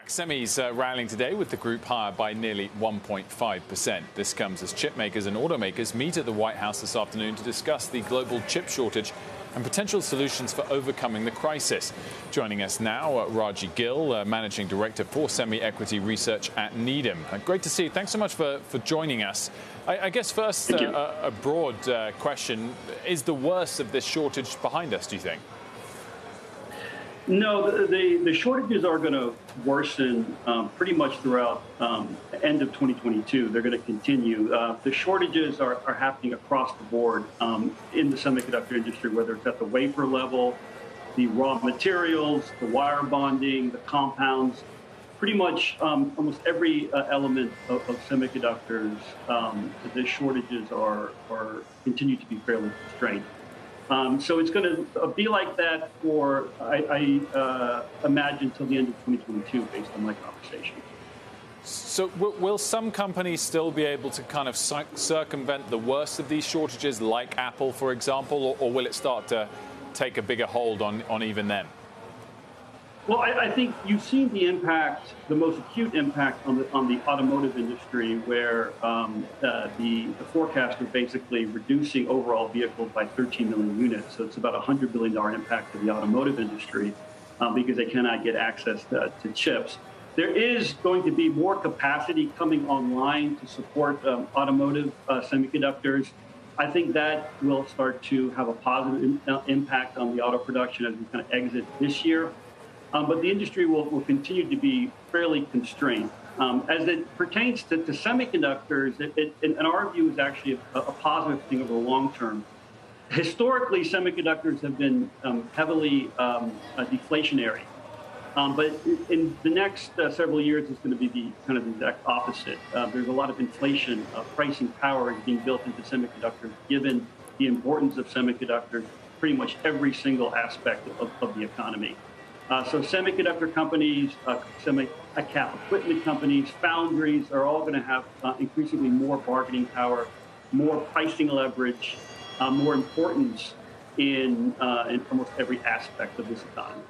back. Semis rallying today with the group higher by nearly 1.5%. This comes as chip makers and automakers meet at the White House this afternoon to discuss the global chip shortage and potential solutions for overcoming the crisis. Joining us now, Raji Gill, Managing Director for Semi-Equity Research at Needham. Great to see you. Thanks so much for joining us. I guess first, a broad question. Is the worst of this shortage behind us, do you think? No, the shortages are going to worsen pretty much throughout the end of 2022. They're going to continue. The shortages are happening across the board in the semiconductor industry, whether it's at the wafer level, the raw materials, the wire bonding, the compounds. Pretty much almost every element of semiconductors, the shortages are continue to be fairly constrained. So it's going to be like that for, I imagine, till the end of 2022, based on my conversation. So will some companies still be able to kind of circumvent the worst of these shortages, like Apple, for example, or will it start to take a bigger hold on even them? Well, I think you've seen the impact, the most acute impact on the automotive industry, where the forecast are basically reducing overall vehicles by 13 million units. So it's about a $100 billion impact to the automotive industry because they cannot get access to chips. There is going to be more capacity coming online to support automotive semiconductors. I think that will start to have a positive impact on the auto production as we kind of exit this year. But the industry will continue to be fairly constrained. As it pertains to semiconductors, it, in our view, is actually a positive thing over the long term. Historically, semiconductors have been heavily deflationary. But in the next several years, it's going to be the kind of exact opposite. There's a lot of inflation. Pricing power is being built into semiconductors, given the importance of semiconductors, pretty much every single aspect of the economy. So semiconductor companies, semi-cap equipment companies, foundries are all going to have increasingly more bargaining power, more pricing leverage, more importance in almost every aspect of this economy.